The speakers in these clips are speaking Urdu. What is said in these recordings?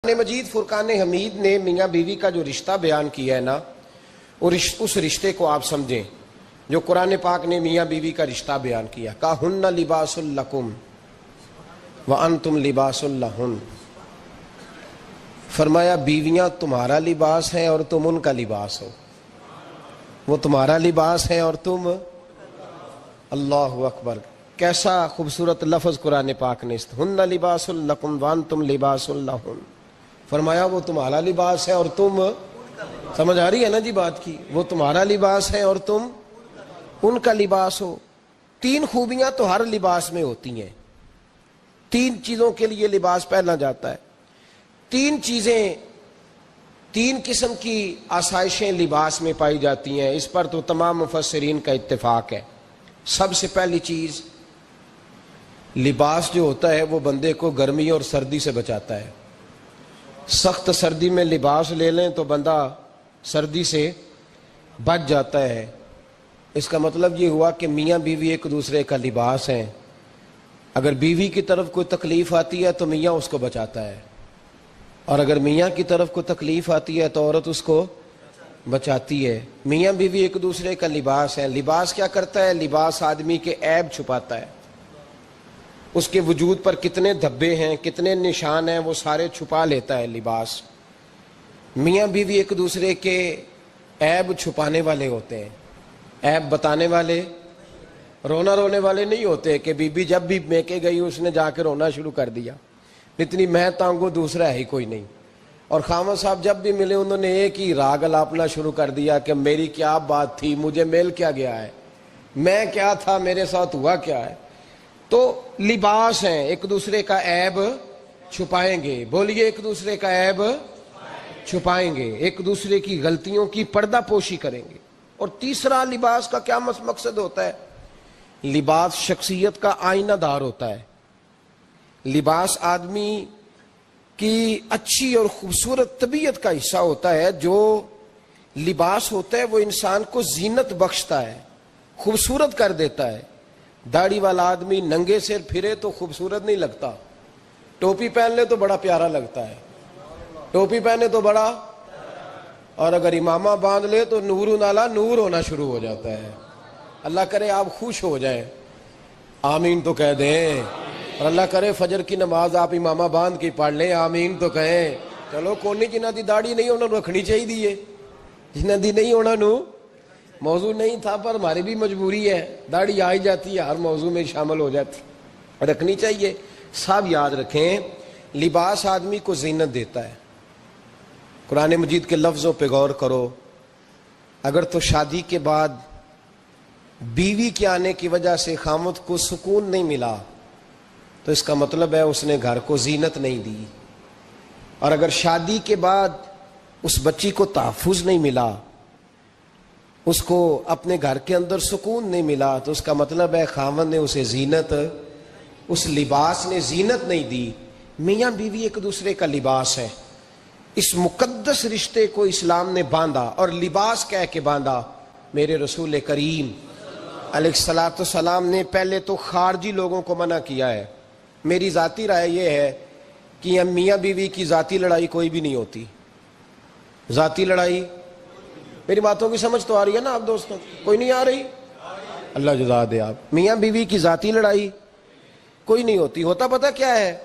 قرآن مجید فرقان حمید نے میاں بیوی کا جو رشتہ بیان کیا ہے نا، اس رشتے کو آپ سمجھیں جو قرآن پاک نے میاں بیوی کا رشتہ بیان کیا۔ کہن لباس لکم وانتم لباس لہن، فرمایا بیویاں تمہارا لباس ہیں اور تم ان کا لباس ہو۔ وہ تمہارا لباس ہے اور تم، اللہ اکبر، کیسا خوبصورت لفظ قرآن پاک نے، ہن لباس لکم وانتم لباس لہن، فرمایا وہ تمہارا لباس ہے اور تم، سمجھ آ رہی ہے نا جی بات کی، وہ تمہارا لباس ہے اور تم ان کا لباس ہو۔ تین خوبیاں تو ہر لباس میں ہوتی ہیں، تین چیزوں کے لیے لباس پہنا جاتا ہے، تین چیزیں، تین قسم کی آسائشیں لباس میں پائی جاتی ہیں، اس پر تو تمام مفسرین کا اتفاق ہے۔ سب سے پہلی چیز، لباس جو ہوتا ہے وہ بندے کو گرمی اور سردی سے بچاتا ہے۔ سخت سردی میں لباس لے لیں تو بندہ سردی سے بچ جاتا ہے۔ اس کا مطلب یہ ہوا کہ میاں بیوی ایک دوسرے کا لباس ہیں۔ اگر بیوی کی طرف کوئی تکلیف آتی ہے تو میاں اس کو بچاتا ہے، اور اگر میاں کی طرف کوئی تکلیف آتی ہے تو عورت اس کو بچاتی ہے۔ میاں بیوی ایک دوسرے کا لباس ہے۔ لباس کیا کرتا ہے؟ لباس آدمی کے عیب چھپاتا ہے، اس کے وجود پر کتنے دھبے ہیں، کتنے نشان ہیں، وہ سارے چھپا لیتا ہے لباس۔ میاں بیوی ایک دوسرے کے عیب چھپانے والے ہوتے ہیں، عیب بتانے والے، رونا رونے والے نہیں ہوتے کہ بی بی جب بھی میکے گئی اس نے جا کے رونا شروع کر دیا، اتنی میں تانگو دوسرا ہے ہی کوئی نہیں۔ اور خامد صاحب جب بھی ملے انہوں نے ایک ہی راگ الاپنا شروع کر دیا کہ میری کیا بات تھی، مجھے مل کیا گیا ہے، میں کیا تھا، میرے ساتھ ہوا کیا ہے۔ تو لباس ہیں، ایک دوسرے کا عیب چھپائیں گے، بولیے ایک دوسرے کا عیب چھپائیں گے، ایک دوسرے کی غلطیوں کی پردہ پوشی کریں گے۔ اور تیسرا لباس کا کیا مقصد ہوتا ہے؟ لباس شخصیت کا آئینہ دار ہوتا ہے۔ لباس آدمی کی اچھی اور خوبصورت طبیعت کا حصہ ہوتا ہے۔ جو لباس ہوتا ہے وہ انسان کو زینت بخشتا ہے، خوبصورت کر دیتا ہے۔ داڑھی والا آدمی ننگے سر پھرے تو خوبصورت نہیں لگتا، ٹوپی پہن لے تو بڑا پیارا لگتا ہے، ٹوپی پہنے تو بڑا، اور اگر امامہ باندھ لے تو نور نالا نور ہونا شروع ہو جاتا ہے۔ اللہ کرے آپ خوش ہو جائیں، آمین تو کہہ دیں، اور اللہ کرے فجر کی نماز آپ امامہ باندھ کی پڑھ لیں، آمین تو کہیں۔ چلو کونی جنہ دی داڑھی نہیں انہوں نے رکھنی چاہیے دیئے، جنہ دی نہیں ہونا نو، موضوع نہیں تھا پر ہماری بھی مجبوری ہے، داڑھی آئی جاتی ہے، ہر موضوع میں شامل ہو جاتی، رکھنی چاہیے۔ سب یاد رکھیں، لباس آدمی کو زینت دیتا ہے۔ قرآن مجید کے لفظوں پہ غور کرو، اگر تو شادی کے بعد بیوی کے آنے کی وجہ سے خامد کو سکون نہیں ملا تو اس کا مطلب ہے اس نے گھر کو زینت نہیں دی، اور اگر شادی کے بعد اس بچی کو تحفظ نہیں ملا، اس کو اپنے گھر کے اندر سکون نہیں ملا، تو اس کا مطلب ہے خاوند نے اسے زینت، اس لباس نے زینت نہیں دی۔ میاں بیوی ایک دوسرے کا لباس ہے۔ اس مقدس رشتے کو اسلام نے باندھا، اور لباس کہہ کے باندھا۔ میرے رسول کریم علیہ السلام نے پہلے تو خارجی لوگوں کو منع کیا ہے۔ میری ذاتی رائے یہ ہے کہ میاں بیوی کی ذاتی لڑائی کوئی بھی نہیں ہوتی، ذاتی لڑائی، میری باتوں کی سمجھ تو آ رہی ہے نا آپ دوستوں؟ کوئی نہیں آ رہی؟ اللہ جزا دے آپ۔ میاں بیوی کی ذاتی لڑائی کوئی نہیں ہوتی۔ ہوتا پتہ کیا ہے؟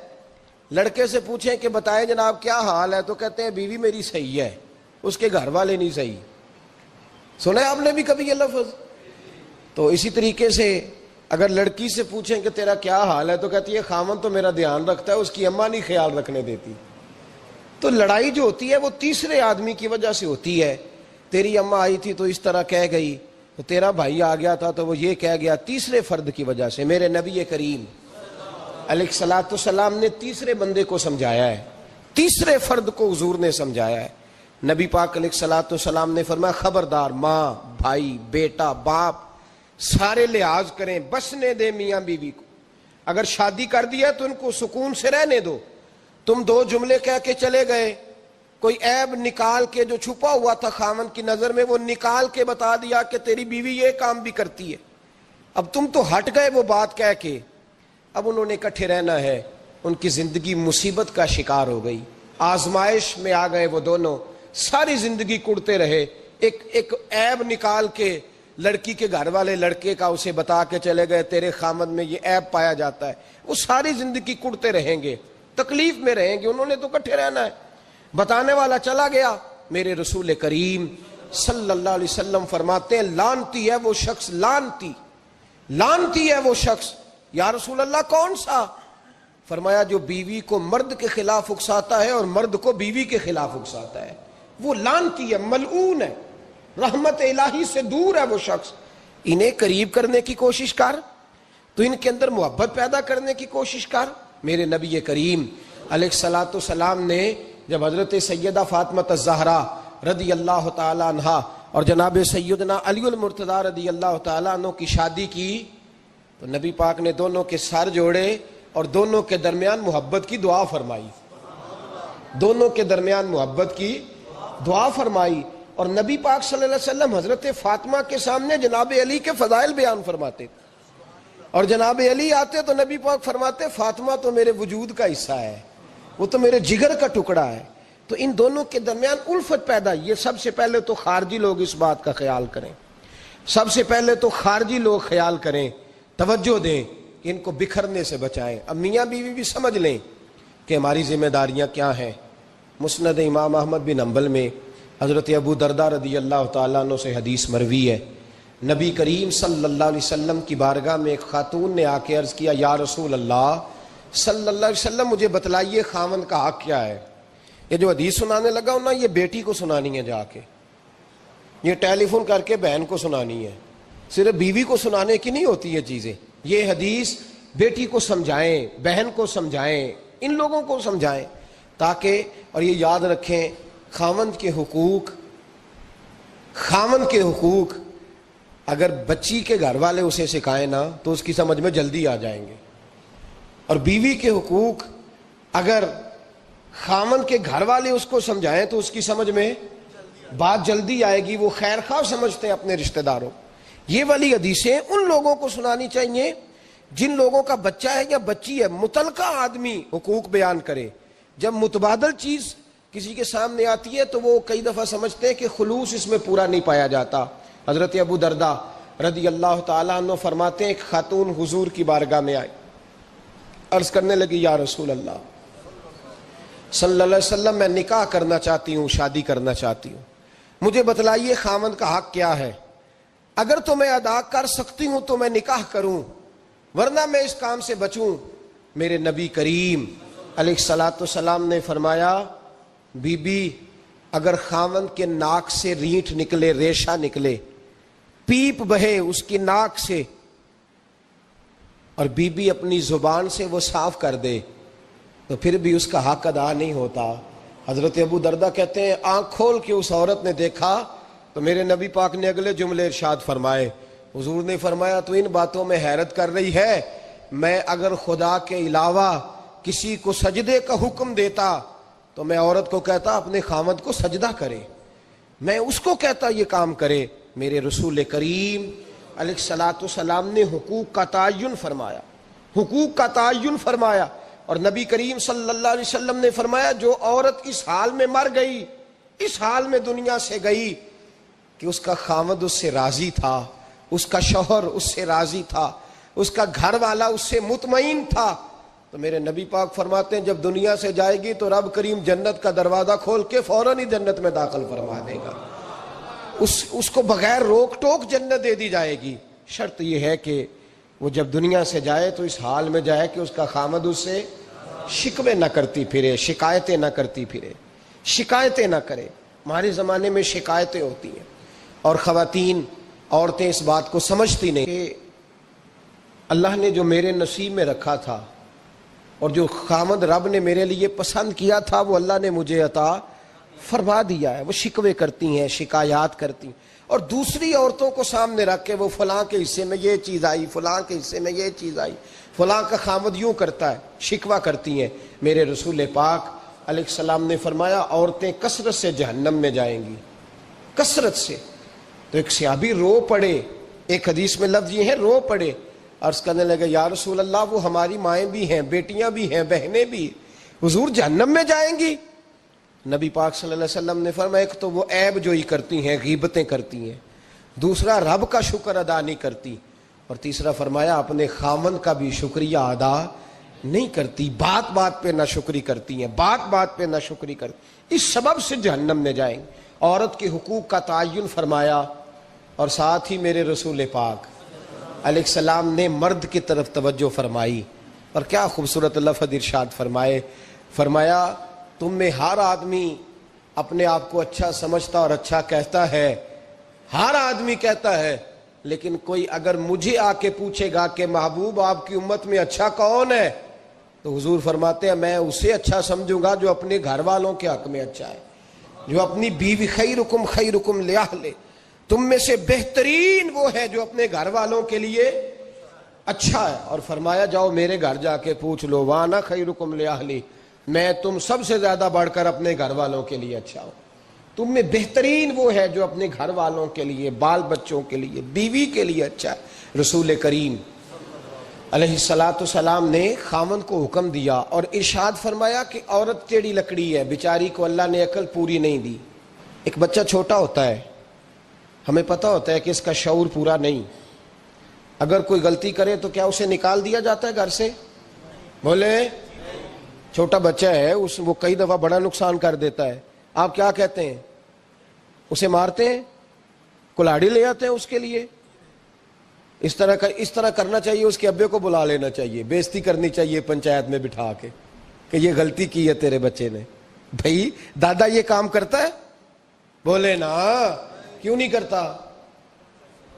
لڑکے سے پوچھیں کہ بتائیں جناب کیا حال ہے، تو کہتے ہیں بیوی میری صحیح ہے، اس کے گھر والے نہیں صحیح۔ سنا ہے آپ نے بھی کبھی یہ لفظ؟ تو اسی طریقے سے اگر لڑکی سے پوچھیں کہ تیرا کیا حال ہے تو کہتی ہے خامن تو میرا دھیان رکھتا ہے، اس کی اماں نہیں خیال رکھنے دیتی۔ تو لڑائی جو ہوتی ہے وہ تیسرے آدمی کی وجہ سے ہوتی ہے۔ تیری اماں آئی تھی تو اس طرح کہہ گئی، تو تیرا بھائی آ گیا تھا تو وہ یہ کہہ گیا، تیسرے فرد کی وجہ سے۔ میرے نبی کریم علیہ السلام نے تیسرے بندے کو سمجھایا ہے، تیسرے فرد کو حضور نے سمجھایا ہے۔ نبی پاک علیہ السلام نے فرمایا خبردار، ماں، بھائی، بیٹا، باپ سارے لحاظ کریں، بسنے دے میاں بیوی کو۔ اگر شادی کر دیا تو ان کو سکون سے رہنے دو۔ تم دو جملے کہہ کے چلے گئے، کوئی عیب نکال کے جو چھپا ہوا تھا خاوند کی نظر میں وہ نکال کے بتا دیا کہ تیری بیوی یہ کام بھی کرتی ہے، اب تم تو ہٹ گئے وہ بات کہہ کے، اب انہوں نے اکٹھے رہنا ہے، ان کی زندگی مصیبت کا شکار ہو گئی۔ آزمائش میں آ گئے وہ دونوں، ساری زندگی کڑتے رہے، ایک عیب نکال کے لڑکی کے گھر والے لڑکے کا اسے بتا کے چلے گئے تیرے خامد میں یہ عیب پایا جاتا ہے، وہ ساری زندگی کڑتے رہیں گے، تکلیف میں رہیں گے، انہوں نے تو کٹھے رہنا ہے۔ بتانے والا چلا گیا، میرے رسول کریم صلی اللہ علیہ وسلم فرماتے ہیں لعنتی ہے وہ شخص، لعنتی ہے وہ شخص۔ یا رسول اللہ کون سا؟ فرمایا جو بیوی کو مرد کے خلاف اکساتا ہے اور مرد کو بیوی کے خلاف اکساتا ہے، وہ لعنتی ہے، ملعون ہے، رحمت الہی سے دور ہے وہ شخص۔ انہیں قریب کرنے کی کوشش کر، تو ان کے اندر محبت پیدا کرنے کی کوشش کر۔ میرے نبی کریم علیہ الصلوۃ والسلام نے جب حضرت سیدہ فاطمہ الزہرا رضی اللہ تعالی عنہا اور جناب سیدنا علی المرتضیٰ رضی اللہ تعالی عنہ کی شادی کی تو نبی پاک نے دونوں کے سر جوڑے اور دونوں کے درمیان محبت کی دعا فرمائی، دونوں کے درمیان محبت کی دعا فرمائی۔ اور نبی پاک صلی اللہ علیہ وسلم حضرت فاطمہ کے سامنے جناب علی کے فضائل بیان فرماتے تھے، اور جناب علی آتے تو نبی پاک فرماتے فاطمہ تو میرے وجود کا حصہ ہے، وہ تو میرے جگر کا ٹکڑا ہے۔ تو ان دونوں کے درمیان الفت پیدا، یہ سب سے پہلے تو خارجی لوگ اس بات کا خیال کریں، سب سے پہلے تو خارجی لوگ خیال کریں، توجہ دیں کہ ان کو بکھرنے سے بچائیں۔ اب میاں بیوی بھی سمجھ لیں کہ ہماری ذمہ داریاں کیا ہیں۔ مسند امام احمد بن حنبل میں حضرت ابو درداء رضی اللہ تعالیٰ عنہ سے حدیث مروی ہے، نبی کریم صلی اللہ علیہ وسلم کی بارگاہ میں ایک خاتون نے آ کے عرض کیا یا رسول اللہ صلی اللہ علیہ وسلم مجھے بتلائیے خاوند کا حق کیا ہے۔ یہ جو حدیث سنانے لگا ہوں نا، یہ بیٹی کو سنانی ہے، جا کے یہ ٹیلی فون کر کے بہن کو سنانی ہے، صرف بیوی کو سنانے کی نہیں ہوتی یہ چیزیں۔ یہ حدیث بیٹی کو سمجھائیں، بہن کو سمجھائیں، ان لوگوں کو سمجھائیں تاکہ، اور یہ یاد رکھیں خاوند کے حقوق اگر بچی کے گھر والے اسے سکھائیں نا تو اس کی سمجھ میں جلدی آ جائیں گے، اور بیوی کے حقوق اگر خاوند کے گھر والے اس کو سمجھائیں تو اس کی سمجھ میں بات جلدی آئے گی، وہ خیر خواہ سمجھتے ہیں اپنے رشتہ داروں۔ یہ والی حدیثیں ان لوگوں کو سنانی چاہیے جن لوگوں کا بچہ ہے یا بچی ہے، متعلقہ آدمی حقوق بیان کرے۔ جب متبادل چیز کسی کے سامنے آتی ہے تو وہ کئی دفعہ سمجھتے ہیں کہ خلوص اس میں پورا نہیں پایا جاتا۔ حضرت ابو درداء رضی اللہ تعالیٰ عنہ فرماتے ہیں ایک خاتون حضور کی بارگاہ میں آئی، عرض کرنے لگی یا رسول اللہ صلی اللہ علیہ وسلم میں نکاح کرنا چاہتی ہوں، شادی کرنا چاہتی ہوں، مجھے بتلائیے خاوند کا حق کیا ہے، اگر تو میں ادا کر سکتی ہوں تو میں نکاح کروں ورنہ میں اس کام سے بچوں۔ میرے نبی کریم علیہ الصلوۃ والسلام نے فرمایا بی بی اگر خاوند کے ناک سے رینٹ نکلے، ریشہ نکلے، پیپ بہے اس کی ناک سے، اور بی بی اپنی زبان سے وہ صاف کر دے تو پھر بھی اس کا حق ادا نہیں ہوتا۔ حضرت ابو درداء کہتے ہیں آنکھ کھول کے اس عورت نے دیکھا تو میرے نبی پاک نے اگلے جملے ارشاد فرمائے، حضور نے فرمایا تو ان باتوں میں حیرت کر رہی ہے، میں اگر خدا کے علاوہ کسی کو سجدے کا حکم دیتا تو میں عورت کو کہتا اپنے خاوند کو سجدہ کرے، میں اس کو کہتا یہ کام کرے۔ میرے رسول کریم علیہ الصلوۃ والسلام نے حقوق کا تعین فرمایا، حقوق کا تعین فرمایا، اور نبی کریم صلی اللہ علیہ وسلم نے فرمایا جو عورت اس حال میں مر گئی، اس حال میں دنیا سے گئی کہ اس کا خاوند اس سے راضی تھا، اس کا شوہر اس سے راضی تھا، اس کا گھر والا اس سے مطمئن تھا، تو میرے نبی پاک فرماتے ہیں جب دنیا سے جائے گی تو رب کریم جنت کا دروازہ کھول کے فوراً ہی جنت میں داخل فرما دے گا، اس کو بغیر روک ٹوک جنت دے دی جائے گی۔ شرط یہ ہے کہ وہ جب دنیا سے جائے تو اس حال میں جائے کہ اس کا خاوند اس سے شکوے نہ کرتی پھرے، شکایتیں نہ کرتی پھرے، شکایتیں نہ کرے۔ ہمارے زمانے میں شکایتیں ہوتی ہیں اور خواتین عورتیں اس بات کو سمجھتی نہیں کہ اللہ نے جو میرے نصیب میں رکھا تھا اور جو خاوند رب نے میرے لیے پسند کیا تھا وہ اللہ نے مجھے عطا فرما دیا ہے۔ وہ شکوے کرتی ہیں، شکایات کرتی ہیں، اور دوسری عورتوں کو سامنے رکھ کے وہ فلاں کے حصے میں یہ چیز آئی، فلاں کے حصے میں یہ چیز آئی، فلاں کا خاوند یوں کرتا ہے، شکوہ کرتی ہیں۔ میرے رسول پاک علیہ السلام نے فرمایا عورتیں کثرت سے جہنم میں جائیں گی، کثرت سے۔ تو ایک صحابی رو پڑے، ایک حدیث میں لفظ یہ ہے رو پڑے، عرض کرنے لگے یا رسول اللہ وہ ہماری مائیں بھی ہیں، بیٹیاں بھی ہیں، بہنیں بھی، حضور جہنم میں جائیں گی؟ نبی پاک صلی اللہ علیہ وسلم نے فرمایا ایک تو وہ عیب جوئی کرتی ہیں، غیبتیں کرتی ہیں، دوسرا رب کا شکر ادا نہیں کرتی، اور تیسرا فرمایا اپنے خاوند کا بھی شکریہ ادا نہیں کرتی، بات بات پہ ناشکری کرتی ہیں، بات بات پہ ناشکری کرتی، اس سبب سے جہنم میں جائیں گے۔ عورت کے حقوق کا تعین فرمایا، اور ساتھ ہی میرے رسول پاک علیہ السلام نے مرد کی طرف توجہ فرمائی، اور کیا خوبصورت لفظ ارشاد فرمایا تم میں ہر آدمی اپنے آپ کو اچھا سمجھتا اور اچھا کہتا ہے، ہر آدمی کہتا ہے، لیکن کوئی اگر مجھے آ کے پوچھے گا کہ محبوب آپ کی امت میں اچھا کون ہے، تو حضور فرماتے ہیں میں اسے اچھا سمجھوں گا جو اپنے گھر والوں کے حق میں اچھا ہے، جو اپنی بیوی خیرکم لأہلہ، تم میں سے بہترین وہ ہے جو اپنے گھر والوں کے لیے اچھا ہے، اور فرمایا جاؤ میرے گھر جا کے پوچھ لو وانا خیرکم لأہلی، میں تم سب سے زیادہ بڑھ کر اپنے گھر والوں کے لیے اچھا ہوں، تم میں بہترین وہ ہے جو اپنے گھر والوں کے لیے، بال بچوں کے لیے، بیوی کے لیے اچھا ہے۔ رسول کریم علیہ السلام نے خاوند کو حکم دیا اور ارشاد فرمایا کہ عورت ٹیڑھی لکڑی ہے، بیچاری کو اللہ نے عقل پوری نہیں دی۔ ایک بچہ چھوٹا ہوتا ہے، ہمیں پتہ ہوتا ہے کہ اس کا شعور پورا نہیں، اگر کوئی غلطی کرے تو کیا اسے نکال دیا جاتا ہے گھر سے؟ بولے، چھوٹا بچہ ہے، وہ کئی دفعہ بڑا نقصان کر دیتا ہے، آپ کیا کہتے ہیں؟ اسے مارتے ہیں، کلاڑی لے آتے ہیں اس کے لیے؟ اس طرح کرنا چاہیے، اس کے ابے کو بلا لینا چاہیے، بےزتی کرنی چاہیے پنچایت میں بٹھا کے کہ یہ غلطی کی ہے تیرے بچے نے۔ بھائی دادا یہ کام کرتا ہے؟ بولے نا، کیوں نہیں کرتا؟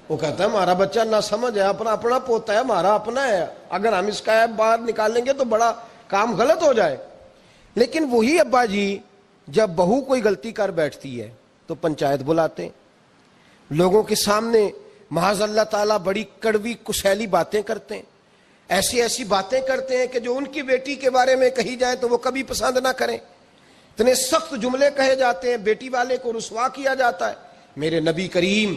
وہ کہتا ہے ہمارا بچہ نہ سمجھ ہے، اپنا پوتا ہے، ہمارا اپنا ہے، اگر ہم اس کا باہر نکالیں گے تو بڑا کام غلط ہو جائے۔ لیکن وہی ابا جی جب بہو کوئی غلطی کر بیٹھتی ہے تو پنچایت بلاتے ہیں، لوگوں کے سامنے معاذ اللہ تعالیٰ بڑی کڑوی کسیلی باتیں کرتے ہیں، ایسی باتیں کرتے ہیں کہ جو ان کی بیٹی کے بارے میں کہی جائے تو وہ کبھی پسند نہ کریں، اتنے سخت جملے کہے جاتے ہیں، بیٹی والے کو رسوا کیا جاتا ہے۔ میرے نبی کریم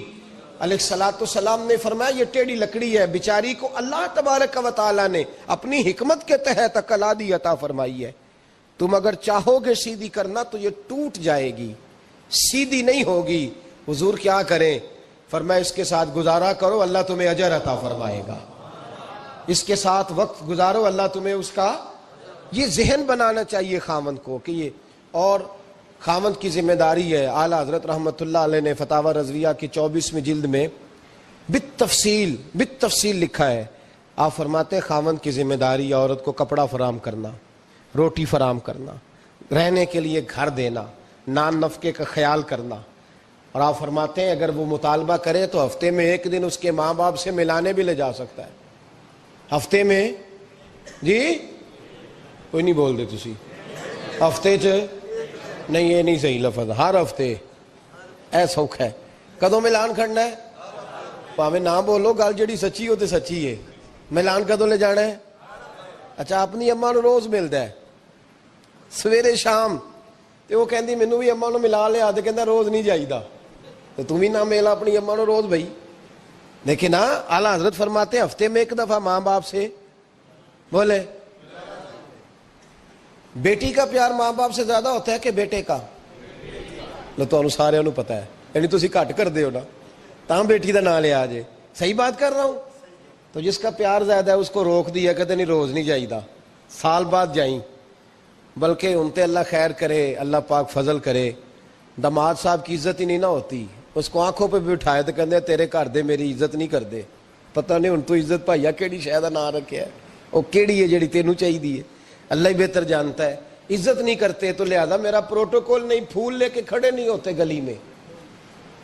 علیہ السلام نے فرمایا یہ ٹیڑھی لکڑی ہے، بیچاری کو اللہ تبارک و تعالیٰ نے اپنی حکمت کے تحت عقل عادی عطا فرمائی ہے، تم اگر چاہو گے سیدھی کرنا تو یہ ٹوٹ جائے گی، سیدھی نہیں ہوگی۔ حضور کیا کریں؟ فرمایا اس کے ساتھ گزارا کرو، اللہ تمہیں اجر عطا فرمائے گا، اس کے ساتھ وقت گزارو، اللہ تمہیں اس کا، یہ ذہن بنانا چاہیے خاوند کو کہ یہ، اور خاوند کی ذمہ داری ہے۔ اعلیٰ حضرت رحمۃ اللہ علیہ نے فتاوی رضویہ کی 24ویں جلد میں بالتفصیل لکھا ہے، آپ فرماتے ہیں خاوند کی ذمہ داری عورت کو کپڑا فراہم کرنا، روٹی فراہم کرنا، رہنے کے لیے گھر دینا، نان نفقے کا خیال کرنا، اور آپ فرماتے ہیں اگر وہ مطالبہ کرے تو ہفتے میں ایک دن اس کے ماں باپ سے ملانے بھی لے جا سکتا ہے، ہفتے میں، جی کوئی نہیں بول دے تسی، ہفتے نہیں، یہ نہیں صحیح لفظ، ہر ہفتے اے سوکھ ہے، کدوں ملان کرنا ہے؟ پاویں نہ بولو، گل جڑی سچی ہو تے سچی ہے، ملان کدوں لے جانا ہے؟ اچھا اپنی اماں نو روز ملدا ہے سویرے شام، تے وہ کہندی مینوں بھی اماں نو ملا لیا، تے کہندا روز نہیں جائیدا، تو تم بھی نہ ملا اپنی اماں نو روز بھائی۔ لیکن ہاں اعلیٰ حضرت فرماتے ہیں ہفتے میں ایک دفعہ ماں باپ سے، بولے، بیٹی کا پیار ماں باپ سے زیادہ ہوتا ہے کہ بیٹے کا؟ لو تو سارے انہوں پتا ہے، یعنی تسی گھٹ کر دے ہو نا، تاں بیٹی دا نام لیا جے، صحیح بات کر رہا ہوں؟ تو جس کا پیار زیادہ ہے اس کو روک دیا، کہتے نہیں روز نہیں جائیدہ، سال بعد جائیں، بلکہ ان تے اللہ خیر کرے، اللہ پاک فضل کرے، داماد صاحب کی عزت ہی نہیں نہ ہوتی، اس کو آنکھوں پہ بھی اٹھائے تو کہتے تیرے گھر دے میری عزت نہیں کر دے، پتہ نہیں ان تو عزت بھائیا کیڑی شے دا نام رکھیا ہے، وہ کیڑی ہے جیڑی تینوں چاہیے، اللہ ہی بہتر جانتا ہے۔ عزت نہیں کرتے تو لہذا میرا پروٹوکول نہیں، پھول لے کے کھڑے نہیں ہوتے گلی میں،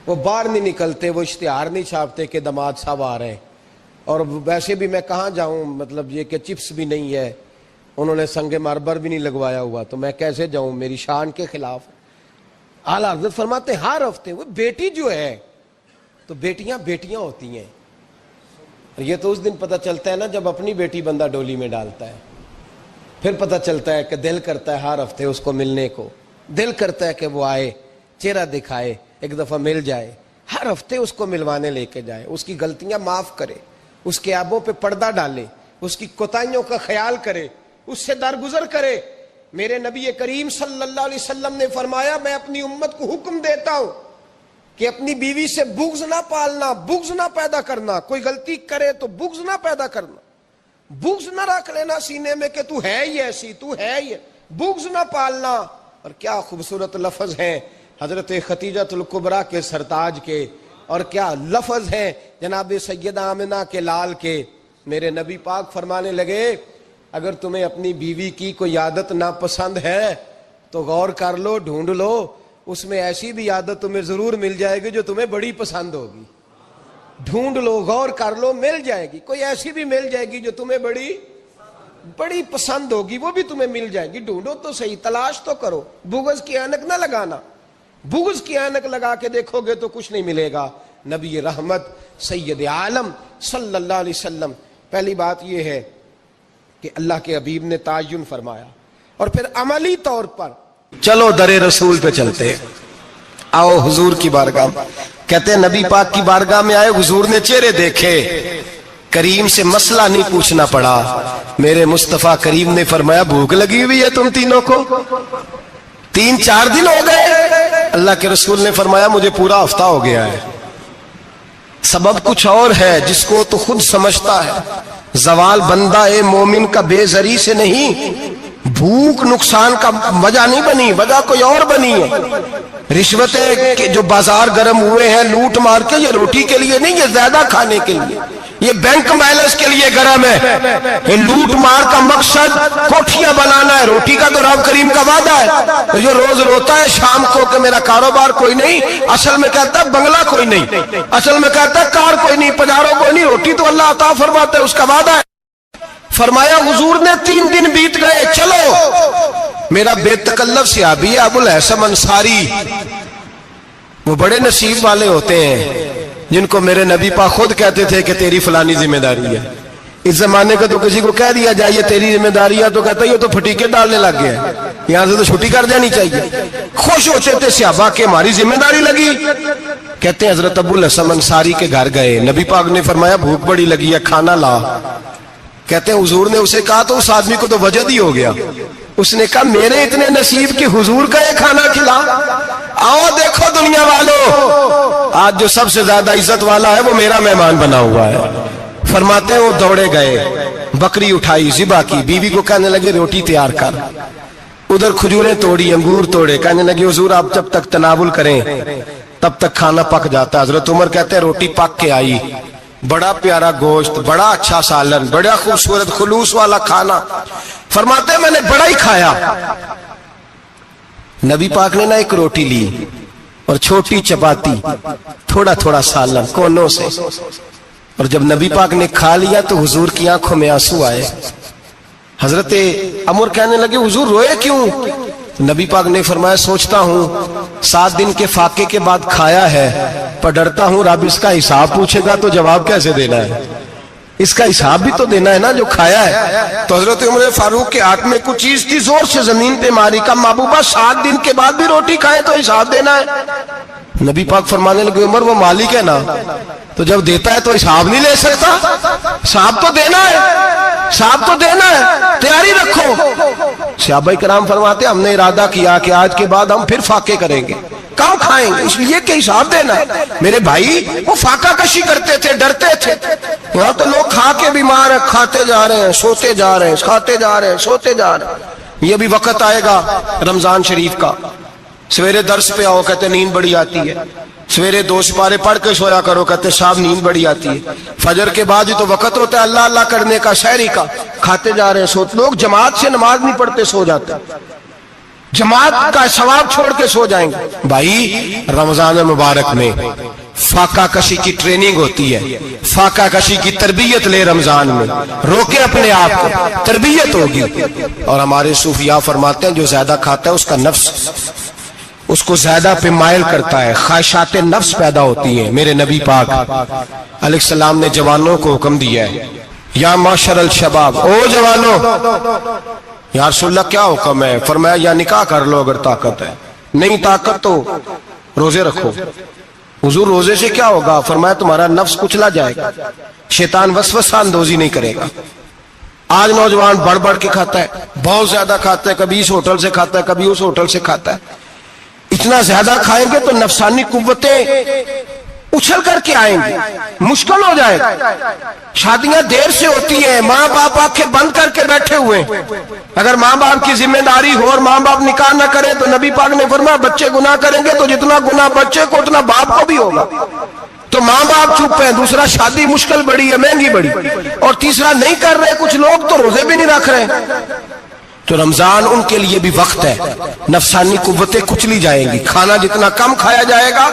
وہ باہر نہیں نکلتے، وہ اشتہار نہیں چھاپتے کہ داماد صاحب آ رہے ہیں، اور ویسے بھی میں کہاں جاؤں، مطلب یہ کہ چپس بھی نہیں ہے، انہوں نے سنگ مرمر بھی نہیں لگوایا ہوا، تو میں کیسے جاؤں، میری شان کے خلاف۔ اعلیٰ حضرت فرماتے ہیں ہر ہفتے وہ بیٹی جو ہے، تو بیٹیاں ہوتی ہیں، یہ تو اس دن پتہ چلتا ہے نا جب اپنی بیٹی بندہ ڈولی میں ڈالتا ہے، پھر پتہ چلتا ہے کہ دل کرتا ہے ہر ہفتے اس کو ملنے کو، دل کرتا ہے کہ وہ آئے، چہرہ دکھائے، ایک دفعہ مل جائے، ہر ہفتے اس کو ملوانے لے کے جائے، اس کی غلطیاں معاف کرے، اس کے عیبوں پہ پردہ ڈالے، اس کی کوتاہیوں کا خیال کرے، اس سے درگزر کرے، میرے نبی کریم صلی اللہ علیہ وسلم نے فرمایا میں اپنی امت کو حکم دیتا ہوں کہ اپنی بیوی سے بغض نہ پالنا، بغض نہ پیدا کرنا، کوئی غلطی کرے تو بغض نہ پیدا کرنا، بغض نہ رکھ لینا سینے میں کہ تو ہے ہی ایسی، تو ہے ہی، بغض نہ پالنا۔ اور کیا خوبصورت لفظ ہیں حضرت خدیجہ الکبریٰ کے سرتاج کے، اور کیا لفظ ہیں جناب سیدہ آمنہ کے لال کے۔ میرے نبی پاک فرمانے لگے اگر تمہیں اپنی بیوی کی کوئی عادت ناپسند ہے تو غور کر لو، ڈھونڈ لو، اس میں ایسی بھی عادت تمہیں ضرور مل جائے گی جو تمہیں بڑی پسند ہوگی۔ ڈھونڈ لو، غور کر لو، مل جائے گی، کوئی ایسی بھی مل جائے گی جو تمہیں بڑی پسند ہوگی، وہ بھی تمہیں مل جائے گی۔ ڈھونڈو تو صحیح، تلاش تو کرو، بغض کی اینک نہ لگانا، بغض کی اینک لگا کے دیکھو گے تو کچھ نہیں ملے گا۔ نبی رحمت سید عالم صلی اللہ علیہ وسلم، پہلی بات یہ ہے کہ اللہ کے حبیب نے تعین فرمایا، اور پھر عملی طور پر چلو در رسول پہ چلتے، آؤ حضور کی بارگاہ۔ کہتے ہیں نبی پاک کی بارگاہ میں آئے، حضور نے چہرے دیکھے، کریم سے مسئلہ نہیں پوچھنا پڑا۔ میرے مصطفیٰ کریم نے فرمایا بھوک لگی ہوئی ہے تم تینوں کو؟ 3-4 دن ہو گئے؟ اللہ کے رسول نے فرمایا مجھے پورا ہفتہ ہو گیا ہے۔ سبب کچھ اور ہے جس کو تو خود سمجھتا ہے، زوال بندہ مومن کا بے زری سے نہیں، بھوک نقصان کا وجہ نہیں بنی، وجہ کوئی اور بنی ہے۔ رشوتیں کہ جو بازار گرم ہوئے ہیں لوٹ مار کے، یہ روٹی کے لیے نہیں، یہ زیادہ کھانے کے لیے، یہ بینک بیلنس کے لیے گرم ہے۔ یہ لوٹ مار کا مقصد کوٹھیاں بنانا ہے، روٹی کا تو رب کریم کا وعدہ ہے۔ جو روز روتا ہے شام کو کہ میرا کاروبار کوئی نہیں، اصل میں کہتا ہے بنگلہ کوئی نہیں، اصل میں کہتا ہے کار کوئی نہیں، پجارو کوئی نہیں، روٹی تو اللہ عطا فرماتا ہے، اس کا وعدہ ہے۔ فرمایا حضور نے 3 دن بیت گئے، چلو۔ میرا بے تکلف صحابی ابو الحسن انصاری، وہ بڑے نصیب والے ہوتے ہیں جن کو میرے نبی پاک خود کہتے تھے کہ تیری فلانی ذمہ داری ہے۔ اس زمانے کا تو کسی کو کہہ دیا جائے یہ تیری ذمہ داری ہے تو کہتا ہے یہ تو پھٹیکے ڈالنے لگ گیا ہے، یہاں سے تو چھٹی کر جانی چاہیے۔ خوش ہوتے تھے صحابہ کہ ہماری ذمہ داری لگی۔ کہتے ہیں حضرت ابو الحسن انصاری کے گھر گئے، نبی پاک نے فرمایا بھوک بڑی لگی ہے، کھانا لا۔ کہتے ہیں حضور نے اسے کہا تو اس آدمی کو تو وجد ہی ہو گیا، اس نے کہا میرے اتنے نصیب کہ حضور کا یہ کھانا کھلا۔ آؤ دیکھو دنیا والو، آج جو سب سے زیادہ عزت والا ہے وہ میرا مہمان بنا ہوا ہے۔ فرماتے ہیں وہ دوڑے گئے، بکری اٹھائی، ذبح کی، بیوی کو کہنے لگے روٹی تیار کر، ادھر کھجوریں توڑی، انگور توڑے، کہنے لگے حضور آپ جب تک تناول کریں تب تک کھانا پک جاتا ہے۔ حضرت عمر کہتے ہیں روٹی پک کے آئی، بڑا پیارا گوشت، بڑا اچھا سالن، بڑا خوبصورت خلوص والا کھانا۔ فرماتے ہیں میں نے بڑا ہی کھایا۔ نبی پاک نے نہ ایک روٹی لی اور چھوٹی چپاتی، تھوڑا تھوڑا سالن کونوں سے، اور جب نبی پاک نے کھا لیا تو حضور کی آنکھوں میں آنسو آئے۔ حضرت عمر کہنے لگے حضور روئے کیوں؟ نبی پاک نے فرمایا سوچتا ہوں 7 دن کے فاقے کے بعد کھایا ہے، پر ڈرتا ہوں رب اس کا حساب پوچھے گا تو جواب کیسے دینا ہے، اس کا حساب بھی تو دینا ہے نا جو کھایا ہے۔ تو حضرت عمر فاروق کے ہاتھ میں کچھ چیز تھی، زور سے زمین پہ ماری، کا محبوبہ 7 دن کے بعد بھی روٹی کھائے تو حساب دینا ہے۔ نبی پاک فرمانے لگے عمر وہ مالک ہے نا، تو جب دیتا ہے تو حساب نہیں لے سکتا، حساب تو دینا ہے، حساب تو دینا ہے، تیاری رکھو۔ صحابہ کرام فرماتے ہم نے ارادہ کیا کہ آج کے بعد ہم پھر فاقے کریں گے، کم کھائیں گے، اس لیے کہ حساب دینا ہے۔ میرے بھائی وہ فاقہ کشی کرتے تھے، ڈرتے تھے۔ یہاں تو لوگ کھا کے بیمار ہیں، کھاتے جا رہے ہیں، سوتے جا رہے ہیں، کھاتے جا رہے ہیں، سوتے جا رہے ہیں۔ یہ بھی وقت آئے گا رمضان شریف کا، سویرے درس پہ آؤ کہتے نیند بڑی آتی ہے، سویرے 2 سپارے پڑھ کے سویا کرو کہتے صاحب نیند بڑی آتی ہے، فجر کے بعد ہی تو وقت ہوتا ہے اللہ اللہ کرنے کا، سحری کا، کھاتے جا رہے ہیں، سوتے۔ لوگ جماعت سے نماز نہیں پڑھتے سو جاتے، جماعت کا ثواب چھوڑ کے سو جائیں گے۔ بھائی رمضان مبارک میں فاقہ کشی کی ٹریننگ ہوتی ہے، فاقہ کشی کی تربیت لے، رمضان میں روکے اپنے آپ کو، تربیت ہوگی۔ اور ہمارے صوفیاء فرماتے ہیں جو زیادہ کھاتا ہے اس کا نفس اس کو زیادہ پہ مائل کرتا ہے، خواہشات نفس پیدا ہوتی ہیں۔ میرے نبی پاک علیہ السلام نے جوانوں کو حکم دیا ہے یا معاشر الشباب، او جوانوں، یا رسول اللہ کیا حکم ہے؟ فرمایا یا نکاح کر لو اگر طاقت ہے، نہیں طاقت تو روزے رکھو۔ حضور روزے سے کیا ہوگا؟ فرمایا تمہارا نفس کچلا جائے گا، شیطان وسوسہ اندوزی نہیں کرے گا۔ آج نوجوان بڑھ بڑھ کے کھاتا ہے, بہت زیادہ کھاتا ہے, کبھی اس ہوٹل سے کھاتا ہے, کبھی اس ہوٹل سے کھاتا ہے. اتنا زیادہ کھائیں گے تو نفسانی قوتیں اچھل کر کے آئیں گی, مشکل ہو جائے گا. شادیاں دیر سے ہوتی ہیں, ماں باپ آنکھیں بند کر کے بیٹھے ہوئے. اگر ماں باپ کی ذمہ داری ہو اور ماں باپ نکاح نہ کریں تو نبی پاک نے فرمایا بچے گناہ کریں گے تو جتنا گناہ بچے کو اتنا باپ کو بھی ہوگا. تو ماں باپ چپ ہیں. دوسرا, شادی مشکل بڑی ہے, مہنگی بڑی. اور تیسرا, نہیں کر رہے کچھ لوگ تو روزے بھی نہیں رکھ رہے. تو رمضان ان کے لیے بھی وقت ہے, نفسانی قوتیں کچلی جائیں گی. کھانا جتنا کم کھایا جائے گا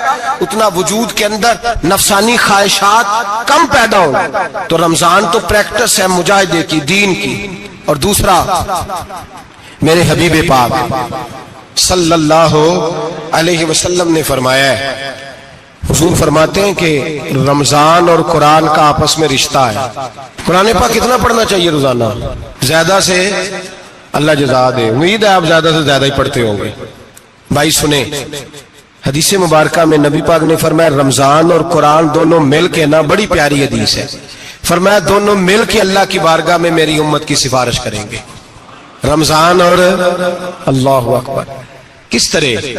اتنا وجود کے اندر نفسانی خواہشات کم پیدا ہوں. تو رمضان تو پریکٹس ہے مجاہدے کی, دین کی. اور دوسرا, میرے حبیب پاک صلی اللہ علیہ وسلم نے فرمایا ہے, حضور فرماتے ہیں کہ رمضان اور قرآن کا آپس میں رشتہ ہے. قرآن پاک کتنا پڑھنا چاہیے روزانہ؟ زیادہ سے اللہ جزا دے. امید ہے آپ زیادہ سے زیادہ ہی پڑھتے ہوں گے. بھائی سنیں, حدیث مبارکہ میں نبی پاک نے فرمایا رمضان اور قرآن دونوں مل کے نا, بڑی پیاری حدیث ہے, فرمایا دونوں مل کے اللہ کی بارگاہ میں میری امت کی سفارش کریں گے. رمضان اور اللہ اکبر. کس طرح؟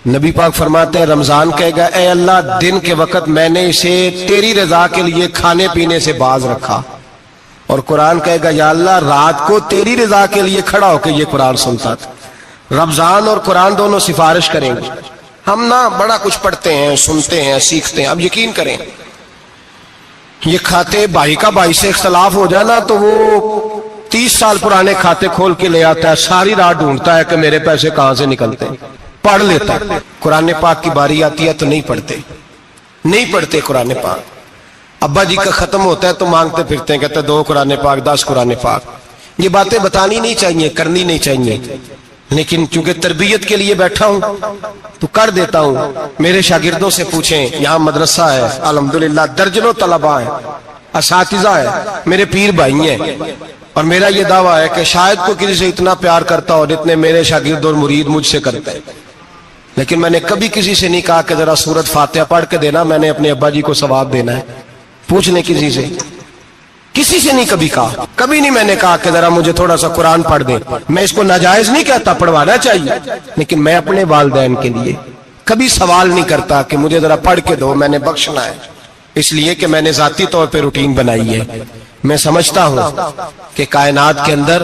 نبی پاک فرماتے ہیں رمضان کہے گا اے اللہ دن کے وقت میں نے اسے تیری رضا کے لیے کھانے پینے سے باز رکھا. اور قرآن کہے گا یا اللہ رات کو تیری رضا کے لیے کھڑا ہو کے یہ قرآن سنتا تھا. رمضان اور قرآن دونوں سفارش کریں گے. ہم نا بڑا کچھ پڑھتے ہیں, سنتے ہیں, سیکھتے ہیں. اب یقین کریں, یہ کھاتے بھائی کا بھائی سے اختلاف ہو جانا تو وہ 30 سال پرانے کھاتے کھول کے لے آتا ہے, ساری رات ڈھونڈتا ہے کہ میرے پیسے کہاں سے نکلتے ہیں, پڑھ لیتا ہے. قرآن پاک کی باری آتی ہے تو نہیں پڑھتے قرآن پاک. ابا جی کا ختم ہوتا ہے تو مانگتے پھرتے ہیں, کہتے ہیں 2 قرآن پاک 10 قرآن پاک. یہ باتیں بتانی نہیں چاہیے, کرنی نہیں چاہیے, لیکن چونکہ تربیت کے لیے بیٹھا ہوں تو کر دیتا ہوں. میرے شاگردوں سے پوچھیں, یہاں مدرسہ ہے الحمدللہ, درجنوں طلباء ہیں, اساتذہ ہیں, میرے پیر بھائی ہیں. اور میرا یہ دعویٰ ہے کہ شاید کوئی کسی سے اتنا پیار کرتا ہو جتنے میرے شاگرد اور مرید مجھ سے کرتے ہیں. لیکن میں نے کبھی کسی سے نہیں کہا کہ ذرا سورت فاتحہ پڑھ کے دینا, میں نے اپنے ابا جی کو ثواب دینا ہے. پوچھ لیں کسی سے نہیں کبھی کہا. کبھی نہیں میں نے کہا کہ ذرا مجھے تھوڑا سا قرآن پڑھ دیں. میں اس کو ناجائز نہیں کہتا, پڑھوانا چاہیے, لیکن میں اپنے والدین کے لیے کبھی سوال نہیں کرتا کہ مجھے ذرا پڑھ کے دو, میں نے بخشنا ہے. اس لیے کہ میں نے ذاتی طور پہ روٹین بنائی ہے. میں سمجھتا ہوں کہ کائنات کے اندر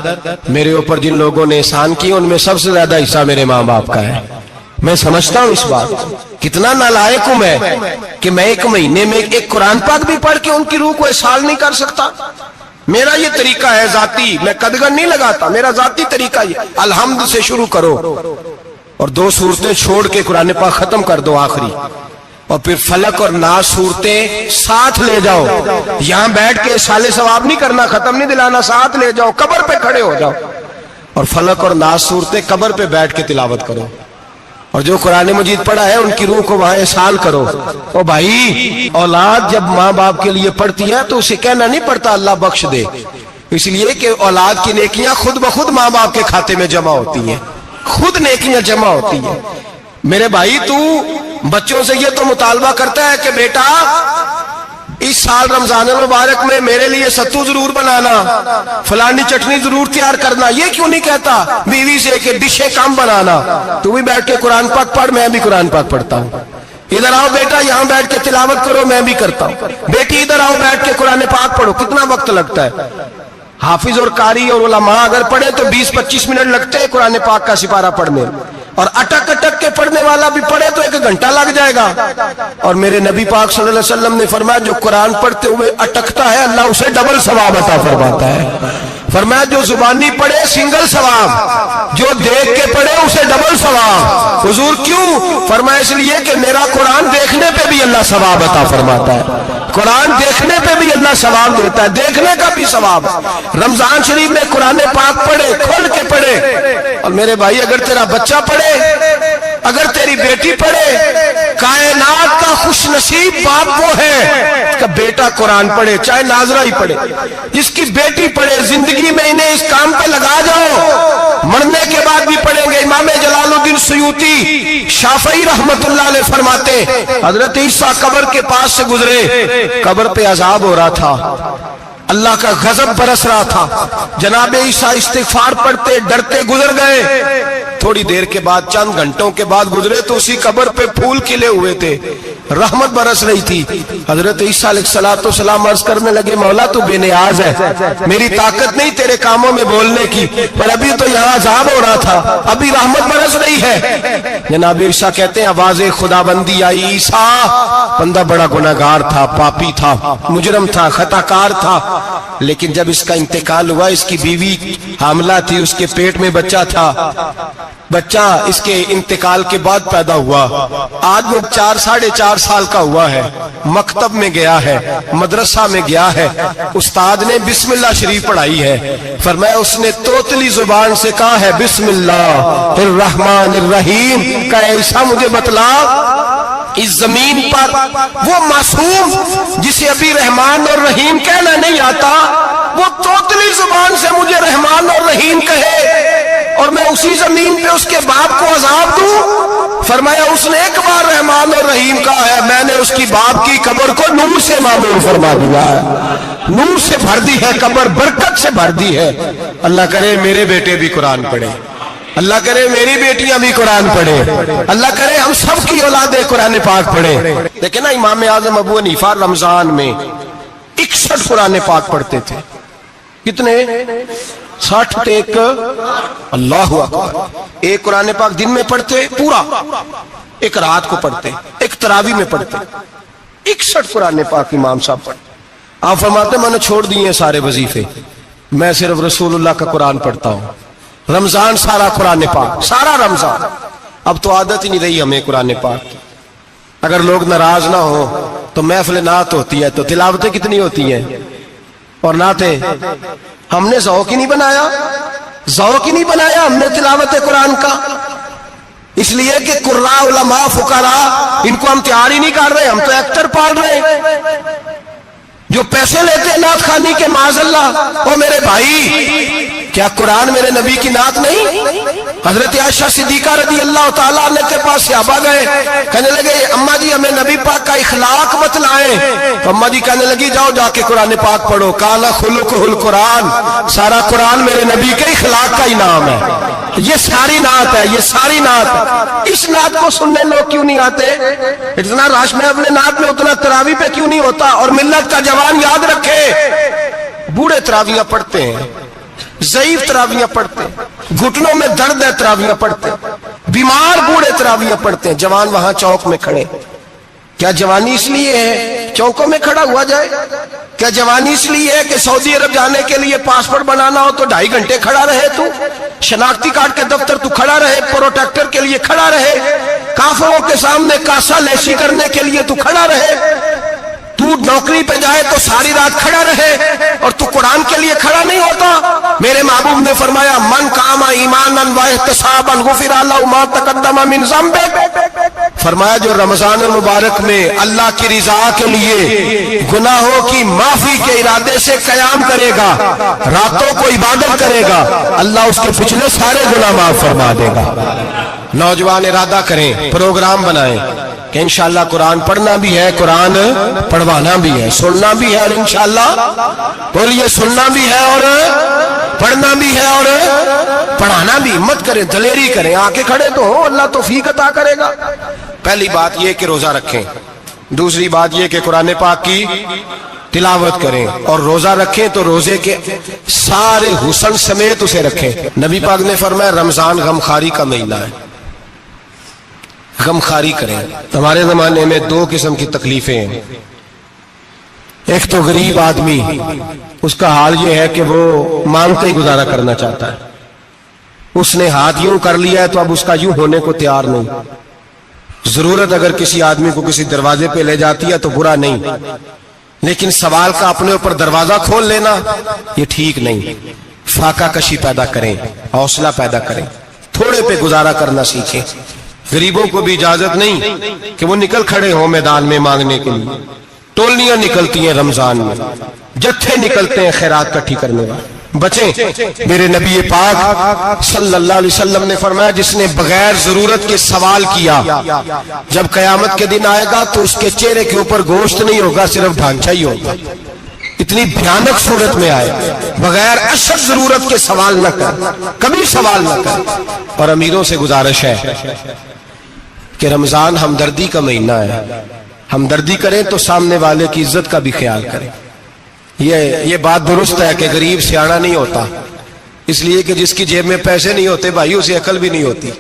میرے اوپر جن لوگوں نے احسان کیے ان میں سب سے زیادہ حصہ میرے ماں باپ کا ہے. میں سمجھتا ہوں اس بات, کتنا نالائق ہوں میں کہ میں 1 مہینے میں ایک قرآن پاک بھی پڑھ کے ان کی روح کو احسال نہیں کر سکتا. میرا یہ طریقہ ہے ذاتی, میں قدغن نہیں لگاتا, میرا ذاتی طریقہ یہ, الحمد سے شروع کرو اور 2 سورتیں چھوڑ کے قرآن پاک ختم کر دو آخری, اور پھر فلق اور ناس صورتیں ساتھ لے جاؤ. یہاں بیٹھ کے سال ثواب نہیں کرنا, ختم نہیں دلانا, ساتھ لے جاؤ, قبر پہ کھڑے ہو جاؤ اور فلق اور ناس صورتیں قبر پہ بیٹھ کے تلاوت کرو. اور جو قرآن مجید پڑھا ہے ان کی روح کو وہاں احسال کرو. او بھائی, اولاد جب ماں باپ کے لیے پڑھتی ہے تو اسے کہنا نہیں پڑتا اللہ بخش دے, اس لیے کہ اولاد کی نیکیاں خود بخود ماں باپ کے کھاتے میں جمع ہوتی ہیں, خود نیکیاں جمع ہوتی ہیں. میرے بھائی, تو بچوں سے یہ تو مطالبہ کرتا ہے کہ بیٹا اس سال رمضان المبارک میں میرے لیے ستو ضرور بنانا, فلانی چٹنی ضرور تیار کرنا. یہ کیوں نہیں کہتا بیوی سے کہ ڈشیں کم بنانا, تو بھی بیٹھ کے قرآن پاک پڑھ, میں بھی قرآن پاک پڑھتا ہوں. ادھر آؤ بیٹا, یہاں بیٹھ کے تلاوت کرو, میں بھی کرتا ہوں. بیٹی ادھر آؤ, بیٹھ کے قرآن پاک پڑھو. کتنا وقت لگتا ہے؟ حافظ اور قاری اور علماء اگر پڑھے تو 20-25 منٹ لگتے ہیں قرآن پاک کا سپارہ پڑھنے, اور اٹک اٹک کے پڑھنے والا بھی پڑھے تو 1 گھنٹہ لگ جائے گا. اور میرے نبی پاک صلی اللہ علیہ وسلم نے فرمایا جو قرآن پڑھتے ہوئے اٹکتا ہے اللہ اسے ڈبل ثواب عطا فرماتا ہے. فرمایا جو زبانی پڑھے سنگل ثواب, جو دیکھ کے پڑھے اسے ڈبل ثواب. حضور کیوں؟ فرمایا اس لیے کہ میرا قرآن دیکھنے پہ بھی اللہ ثواب عطا فرماتا ہے, قرآن دیکھنے پہ بھی اللہ ثواب دیتا ہے, دیکھنے کا بھی ثواب. رمضان شریف میں قرآن پاک پڑھے, کھول کے پڑھے. اور میرے بھائی, اگر تیرا بچہ پڑھے, اگر تیری بیٹی پڑھے, کائنات کا خوش نصیب باپ وہ ہے اس کا بیٹا قرآن پڑھے, چاہے ناظرہ ہی پڑھے, جس کی بیٹی پڑھے. زندگی میں انہیں اس کام پہ لگا جاؤ, مرنے کے بعد بھی پڑھیں گے. امام جلال الدین سیوطی شافعی رحمت اللہ علیہ فرماتے حضرت عیسیٰ قبر کے پاس سے گزرے, قبر پہ عذاب ہو رہا تھا, اللہ کا غضب برس رہا تھا. جناب عیسیٰ استغفار پڑھتے ڈرتے گزر گئے. تھوڑی دیر کے بعد چند گھنٹوں کے بعد گزرے تو اسی قبر پہ پھول کھلے ہوئے تھے, رحمت برس رہی تھی. حضرت عیسیٰ علیہ السلام عرض کرنے لگے مولا تو بے نیاز ہے, میری طاقت نہیں تیرے کاموں میں بولنے کی, پر ابھی تو یہاں عذاب ہو رہا تھا, ابھی رحمت برس رہی ہے. جناب عیسیٰ کہتے ہیں آواز خدا بندی آئی, عیسیٰ بندہ بڑا گناہگار تھا, پاپی تھا, مجرم تھا, خطا کار تھا, لیکن جب اس کا انتقال ہوا اس کی بیوی حاملہ تھی, اس کے پیٹ میں بچہ تھا, بچہ اس کے انتقال کے بعد پیدا ہوا. آج وہ 4.5 سال کا ہوا ہے, مکتب میں گیا ہے, مدرسہ میں گیا ہے, استاد نے بسم اللہ شریف پڑھائی ہے. فرمایا اس نے توتلی زبان سے کہا ہے بسم اللہ الرحمن الرحیم. کہ ایسا مجھے بتلا اس زمین پر وہ معصوم جسے ابھی رحمان اور رحیم کہنا نہیں آتا, وہ توتلی زبان سے مجھے رحمان اور رحیم کہے اور میں اسی زمین پہ اس کے باپ کو عذاب دوں. فرمایا اس نے ایک بار رحمان اور رحیم کہا ہے, میں نے اس کی باپ کی قبر کو نور سے معمور فرما دیا ہے, نور سے بھر دی ہے قبر, برکت سے بھر دی ہے. اللہ کرے میرے بیٹے بھی قرآن پڑھے, اللہ کرے میری بیٹیاں بھی قرآن پڑھے, اللہ کرے ہم سب کی اولادیں قرآن پاک پڑھے. دیکھیں نا امام اعظم ابو حنیفہ رمضان میں 61 قرآن پاک پڑھتے تھے. کتنے؟ 60 ٹیک. اللہ اکبر. ایک قرآن پاک دن میں پڑھتے پورا, ایک رات کو پڑھتے, ایک تراویح میں پڑھتے. 61 قرآن پاک امام صاحب پڑھتے. آپ فرماتے میں نے چھوڑ دیے سارے وظیفے, میں صرف رسول اللہ کا قرآن پڑھتا ہوں. رمضان سارا قرآن پاک, سارا رمضان. اب تو عادت ہی نہیں رہی ہمیں قرآن پاک کی. اگر لوگ ناراض نہ ہو تو محفل نعت ہوتی ہے تو تلاوتیں کتنی ہوتی ہیں, اور نعتیں ہم نے ذوق ہی نہیں بنایا, ذوق ہی نہیں بنایا ہم نے تلاوت قرآن کا. اس لیے کہ قراء علماء فقراء ان کو ہم تیار ہی نہیں کر رہے, ہم تو ایکٹر پال رہے ہیں جو پیسے لیتے ہیں نعت خوانی کے. معاذ اللہ. او میرے بھائی, کیا قرآن میرے نبی کی نعت نہیں؟ حضرت عائشہ صدیقہ رضی اللہ تعالیٰ عنہ کے پاس صحابہ گئے, کہنے لگے اماں جی ہمیں نبی پاک کا اخلاق بتلائیں. تو اماں جی کہنے لگی جاؤ جا کے قرآن پاک پڑھو. قال خلقہ القرآن, سارا قرآن میرے نبی کے اخلاق کا انعام ہے. یہ ساری نعت ہے, یہ ساری نعت ہے. اس نعت کو سننے لوگ کیوں نہیں آتے؟ اتنا رش میں اپنے نعت میں اتنا تراویح پہ کیوں نہیں ہوتا؟ اور ملت کا جوان یاد رکھے, بوڑھے تراویحاں پڑھتے ہیں, ضعیف تراویحاں پڑھتے ہیں, گھٹنوں میں درد ہے تراویحاں پڑھتے ہیں, بیمار بوڑھے تراویحاں پڑھتے ہیں. جوان وہاں چوک میں کھڑے. کیا جوانی اس لیے ہے چوکوں میں کھڑا ہوا جائے؟ کیا جوانی اس لیے ہے کہ سعودی عرب جانے کے لیے پاسپورٹ بنانا ہو تو 2.5 گھنٹے کھڑا رہے, تو شناختی کارڈ کے دفتر تو کھڑا رہے, پروٹیکٹر کے لیے کھڑا رہے, کافروں کے سامنے کاسا لیشی کرنے کے لیے تو کھڑا رہے, تو نوکری پہ جائے تو ساری رات کھڑا رہے, اور تو قرآن کے لیے کھڑا نہیں ہوتا؟ میرے محبوب نے فرمایا من قام ایمانا واحتسابا غفر له ما تقدم من ذنبه. فرمایا جو رمضان المبارک میں اللہ کی رضا کے لیے گناہوں کی معافی کے ارادے سے قیام کرے گا, راتوں کو عبادت کرے گا, اللہ اس کے پچھلے سارے گناہ معاف فرما دے گا. نوجوان ارادہ کریں, پروگرام بنائیں کہ انشاءاللہ قرآن پڑھنا بھی ہے, قرآن پڑھوانا بھی ہے, سننا بھی ہے, اور انشاءاللہ بولیے سننا بھی ہے اور پڑھنا بھی ہے اور پڑھانا بھی. ہمت کریں, دلیری کریں, آکے کھڑے تو ہو, اللہ توفیق عطا کرے گا. پہلی بات یہ کہ روزہ رکھیں, دوسری بات یہ کہ قرآن پاک کی تلاوت کریں, اور روزہ رکھیں تو روزے کے سارے حسن سمیت اسے رکھیں. نبی پاک نے فرمایا رمضان غمخاری کا مہینہ ہے, غمخاری کریں. ہمارے زمانے میں 2 قسم کی تکلیفیں ہیں. ایک تو غریب آدمی, اس کا حال یہ ہے کہ وہ مانگتے ہی گزارا کرنا چاہتا ہے, اس نے ہاتھ یوں کر لیا ہے تو اب اس کا یوں ہونے کو تیار نہیں. ضرورت اگر کسی آدمی کو کسی دروازے پہ لے جاتی ہے تو برا نہیں, لیکن سوال کا اپنے اوپر دروازہ کھول لینا یہ ٹھیک نہیں. فاقہ کشی پیدا کریں, حوصلہ پیدا کریں, تھوڑے پہ گزارا کرنا سیکھیں. غریبوں کو بھی اجازت نہیں کہ وہ نکل کھڑے ہوں میدان میں مانگنے کے لیے. ٹولیاں نکلتی ہیں رمضان میں, جتھے نکلتے ہیں خیرات کٹھی کرنے والے. بچیں. میرے نبی پاک صلی اللہ علیہ وسلم نے فرمایا جس نے بغیر ضرورت کے سوال کیا, جب قیامت کے دن آئے گا تو اس کے چہرے کے اوپر گوشت نہیں ہوگا, صرف ڈھانچہ ہی ہوگا. اتنی بھیانک صورت میں آئے بغیر اشد ضرورت کے سوال نہ کر، کبھی سوال نہ کر۔ اور امیروں سے گزارش ہے کہ رمضان ہمدردی کا مہینہ ہے، ہمدردی کریں تو سامنے والے کی عزت کا بھی خیال کریں۔ یہ بات درست ہے کہ غریب سیاںا نہیں ہوتا، اس لیے کہ جس کی جیب میں پیسے نہیں ہوتے بھائی اسے عقل بھی نہیں ہوتی،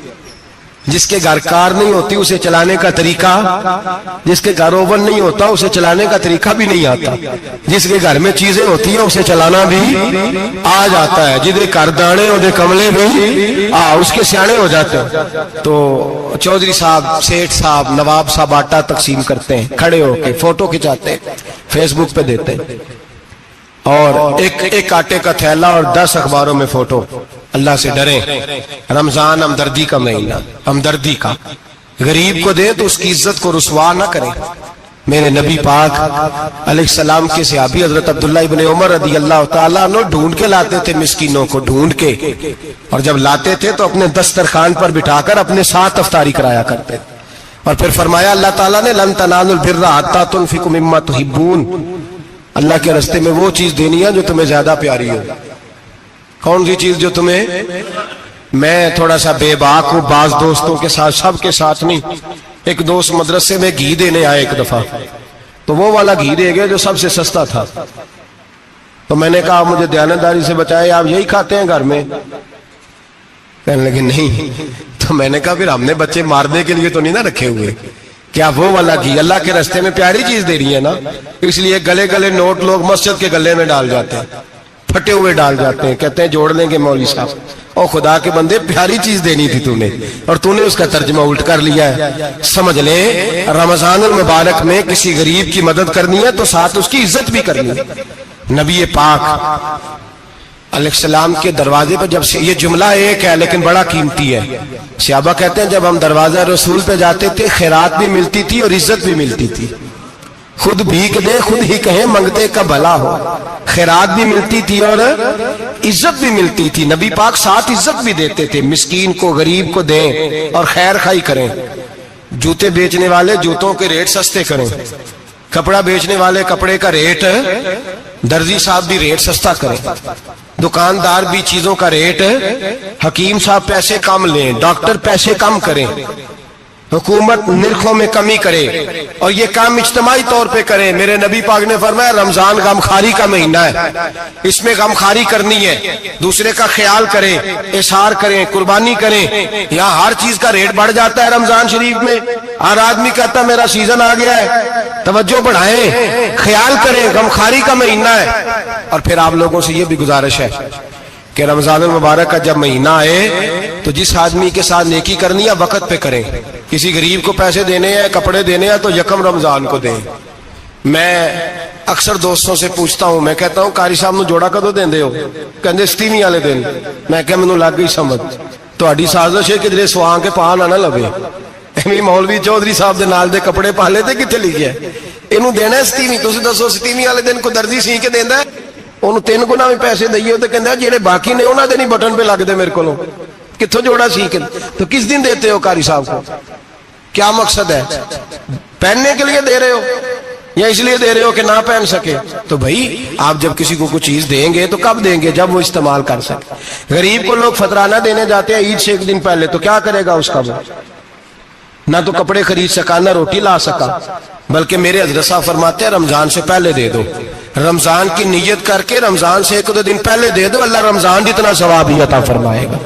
جس کے گھر کار نہیں ہوتی اسے چلانے کا طریقہ، جس کے گھر اوون نہیں ہوتا اسے چلانے کا طریقہ بھی نہیں آتا، جس کے گھر میں چیزیں ہوتی ہیں اسے چلانا بھی آ جاتا ہے، جدے گھر دانے دے کملے بھی اس کے سیانے ہو جاتے ہیں۔ تو چودھری صاحب، سیٹھ صاحب، نواب صاحب آٹا تقسیم کرتے ہیں، کھڑے ہو کے فوٹو کھچاتے ہیں، فیس بک پہ دیتے ہیں، اور ایک آٹے کا تھیلا اور 10 اخباروں میں فوٹو۔ اللہ سے ڈریں، رمضان ہمدردی کا مہینہ، ہمدردی کا، غریب کو دیں تو اس کی عزت کو رسوا نہ کریں۔ میرے نبی پاک علیہ السلام کے صحابی حضرت عبداللہ ابن عمر رضی اللہ تعالیٰ عنہ ڈھونڈ کے لاتے تھے مسکینوں کو، ڈھونڈ کے، اور جب لاتے تھے تو اپنے دسترخوان پر بٹھا کر اپنے ساتھ افطاری کرایا کرتے تھے، اور پھر فرمایا اللہ تعالیٰ نے لن تنالوا البر حتی تنفقوا مما تحبون، اللہ کے راستے میں وہ چیز دینی ہے جو تمہیں زیادہ پیاری ہو۔ کون سی چیز جو تمہیں؟ میں تھوڑا سا بے باک ہوں، بعض دوستوں کے ساتھ، سب کے ساتھ نہیں۔ ایک دوست مدرسے میں گھی دینے آئے ایک دفعہ، تو وہ والا گھی دے گئے جو سب سے سستا تھا، تو میں نے کہا مجھے دیانتداری سے بچائے، آپ یہی کھاتے ہیں گھر میں؟ کہنے لگے نہیں۔ تو میں نے کہا پھر ہم نے بچے مارنے کے لیے تو نہیں نہ رکھے ہوئے، کیا وہ والا گھی اللہ کے راستے میں پیاری چیز دے رہی ہے نا، اس لیے گلے گلے نوٹ لوگ مسجد کے گلے میں ڈال جاتے ہیں، پھٹے ہوئے ڈال جاتے ہیں، کہتے ہیں جوڑ لیں گے مولوی صاحب۔ اور خدا کے بندے پیاری چیز دینی تھی تو نے، اور تو نے اس کا ترجمہ الٹ کر لیا ہے۔ سمجھ لیں رمضان المبارک میں کسی غریب کی مدد کرنی ہے تو ساتھ اس کی عزت بھی کرنی ہے۔ نبی پاک علیہ السلام کے دروازے پر جب سے، یہ جملہ ایک ہے لیکن بڑا قیمتی ہے، صحابہ کہتے ہیں جب ہم دروازہ رسول پہ جاتے تھے خیرات بھی ملتی تھی اور عزت بھی ملتی تھی۔ خود بھیک دے خود ہی کہیں منگتے کا بھلا ہو، خیرات بھی ملتی تھی اور عزت بھی ملتی تھی۔ نبی پاک ساتھ عزت بھی دیتے تھے، مسکین کو غریب کو دیں اور خیر خائی کریں۔ جوتے بیچنے والے جوتوں کے ریٹ سستے کریں، کپڑا بیچنے والے کپڑے کا ریٹ، درزی صاحب بھی ریٹ سستا کریں، دکاندار بھی چیزوں کا ریٹ، حکیم صاحب پیسے کم لیں، ڈاکٹر پیسے کم کریں، حکومت نرخوں میں کمی کرے، اور یہ کام اجتماعی طور پہ کریں۔ میرے نبی پاک نے فرمایا رمضان غمخواری کا مہینہ ہے، اس میں غمخواری کرنی ہے، دوسرے کا خیال کریں، اظہار کریں، قربانی کریں۔ یہاں ہر چیز کا ریٹ بڑھ جاتا ہے رمضان شریف میں، ہر آدمی کہتا ہے میرا سیزن آ گیا ہے، توجہ بڑھائیں، خیال کریں، غمخواری کا مہینہ ہے۔ اور پھر آپ لوگوں سے یہ بھی گزارش ہے کہ رمضان المبارک کا جب مہینہ آئے تو جس آدمی کے ساتھ نیکی کرنی ہے وقت پہ کریں۔ کسی غریب کو پیسے دینے ہیں، کپڑے دینے ہیں تو یکم رمضان کو دیں۔ میں اکثر دوستوں سے پوچھتا ہوں، میں کہتا ہوں قاری صاحب نو جوڑا کدو دیندے ہو؟ کہندے 27 والے دن۔ میں کہ مینوں لگ گئی سمجھ، تہاڈی سازش ہے کہ جڑے سواں کے پا نہ لوے۔ ایویں مولوی چودھری صاحب دے نال دے کپڑے پا لے تے کتے لکھیا ہے اینوں دینا ہے 27؟ تسی دسو 27 والے دن کو درزی سی کے دیندا ہے؟ انہوں 3 گنا بھی پیسے دئیے تو کہندہ جڑے باقی نے انہاں دے نہیں بٹن پہ لگ دے میرے کو، کتھوں جوڑا سی کے؟ تو کس دن دیتے ہو قاری صاحب کو؟ کیا مقصد ہے؟ پہننے کے لیے دے رہے ہو یا اس لیے دے رہے ہو کہ نہ پہن سکے؟ تو بھائی آپ جب کسی کو کوئی چیز دیں گے تو کب دیں گے؟ جب وہ استعمال کر سکے۔ غریب کو لوگ فطرانہ دینے جاتے ہیں عید سے 1 دن پہلے، تو کیا کرے گا اس کا؟ وہ نہ تو کپڑے خرید سکا نہ روٹی لا سکا، بلکہ میرے حضرت صاحب فرماتے ہیں رمضان سے پہلے دے دو، رمضان کی نیت کر کے رمضان سے 1-2 دن پہلے دے دو، اللہ رمضان جتنا ثواب ہی عطا فرمائے گا۔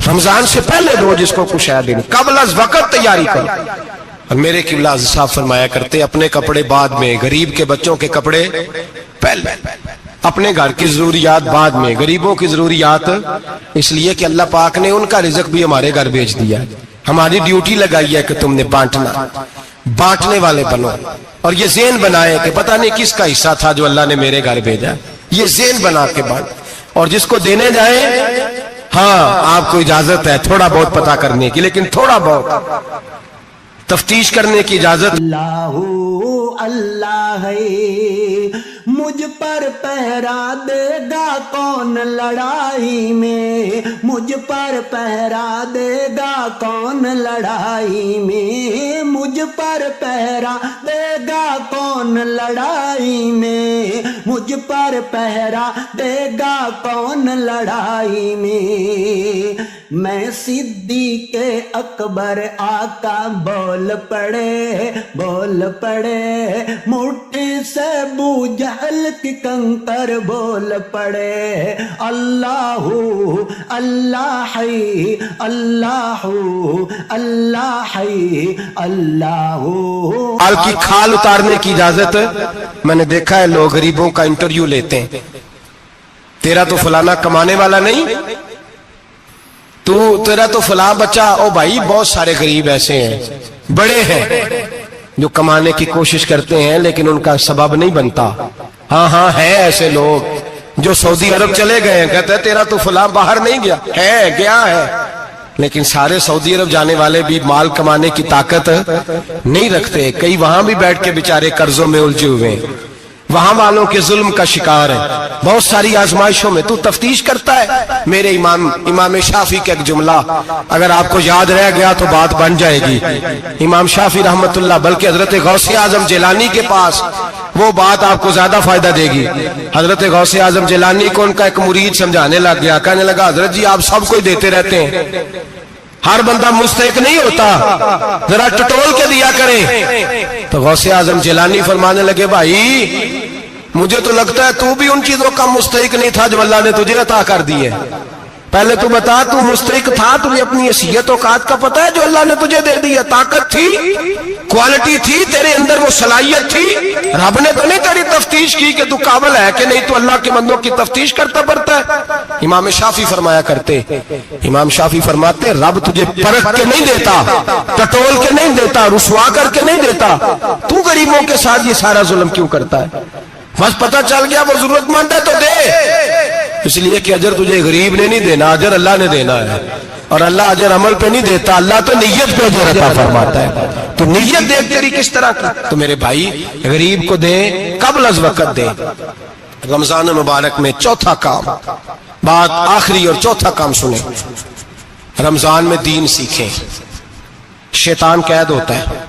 رمضان سے پہلے دو جس کو کچھ ہے دن، قبل از وقت تیاری کرو۔ اور میرے قبلہ حضرت صاحب فرمایا کرتے اپنے کپڑے بعد میں، غریب کے بچوں کے کپڑے پہلے، اپنے گھر کی ضروریات بعد میں، غریبوں کی ضروریات، اس لیے کہ اللہ پاک نے ان کا رزق بھی ہمارے گھر بھیج دیا ہے۔ ہماری ڈیوٹی لگائی ہے کہ تم نے بانٹنا، بانٹنے والے بنو، اور یہ ذہن بنائے کہ پتہ نہیں کس کا حصہ تھا جو اللہ نے میرے گھر بھیجا، یہ ذہن بنا کے بانٹ۔ اور جس کو دینے جائیں، ہاں آپ کو اجازت ہے تھوڑا بہت پتہ کرنے کی، لیکن تھوڑا بہت تفتیش کرنے کی اجازت۔ اللہ اللہ ہے مجھ پر پہرا دے گا کون لڑائی میں، مجھ پر پہرا دے گا کون لڑائی میں، مجھ پر پہرا دے گا کون لڑائی میں، مجھ پر پہرا دے گا کون لڑائی میں، میں صدیق اکبر آقا بول پڑے مٹھی سے ابو جہل کی کنکر بول پڑے، اللہ اللہ اللہ اللہ اللہ۔ بال کی کھال اتارنے کی اجازت ہے؟ میں نے دیکھا ہے لوگ غریبوں کا انٹرویو لیتے ہیں، تیرا تو فلانا کمانے والا نہیں، تیرا تو فلاں بچہ، او بھائی بہت سارے غریب ایسے ہیں، بڑے ہیں جو کمانے کی کوشش کرتے ہیں لیکن ان کا سبب نہیں بنتا۔ ہاں ہے ایسے لوگ جو سعودی عرب چلے گئے ہیں، کہتے ہیں تیرا تو فلاں باہر نہیں گیا ہے، لیکن سارے سعودی عرب جانے والے بھی مال کمانے کی طاقت نہیں رکھتے، کئی وہاں بھی بیٹھ کے بیچارے قرضوں میں الجھے ہوئے ہیں، وہاں والوں کے ظلم کا شکار ہے، بہت ساری آزمائشوں میں تو تفتیش کرتا ہے۔ میرے امام شافعی کا ایک جملہ اگر آپ کو یاد رہ گیا تو بات بن جائے گی۔ امام شافعی رحمت اللہ، بلکہ حضرت غوث اعظم جیلانی کے پاس وہ بات آپ کو زیادہ فائدہ دے گی۔ حضرت غوث اعظم جیلانی کو ان کا ایک مرید سمجھانے لگ گیا، کہنے لگا حضرت جی آپ سب کو ہی دیتے رہتے ہیں، ہر بندہ مستحق نہیں ہوتا، ذرا ٹٹول کے دیا کریں۔ تو غوث اعظم جیلانی فرمانے لگے بھائی مجھے تو لگتا ہے تو بھی ان چیزوں کا مستحق نہیں تھا جو اللہ نے تجھے عطا کر دی ہے، پہلے تو بتا تو مستحق تھا، تجھے اپنی حیثیت اوقات کا پتہ ہے جو اللہ نے تجھے دے دی ہے، طاقت تھی، کوالٹی تھی، تیرے اندر وہ صلاحیت تھی، رب نے تو نہیں تیری تفتیش کی کہ تو قابل ہے کہ نہیں، تو اللہ کے بندوں کی تفتیش کرتا پڑتا ہے۔ امام شافعی فرمایا کرتے، امام شافعی فرماتے رب تجھے پرکھ کے نہیں دیتا، ٹٹول کے نہیں دیتا، رسوا کر کے نہیں دیتا، تو غریبوں کے ساتھ یہ سارا ظلم کیوں کرتا ہے؟ بس پتہ چل گیا وہ ضرورت مند ہے تو دے، اس لیے کہ اجر تجھے غریب نے نہیں دینا، اجر اللہ نے دینا ہے، اور اللہ اجر عمل پہ نہیں دیتا، اللہ تو نیت پہ اجر عطا فرماتا ہے۔ تو نیت دیکھ تیری کس طرح کی، تو میرے بھائی غریب کو دیں، قبل از وقت دیں۔ رمضان مبارک میں چوتھا کام، بات آخری اور چوتھا کام سنیں، رمضان میں دین سیکھیں۔ شیطان قید ہوتا ہے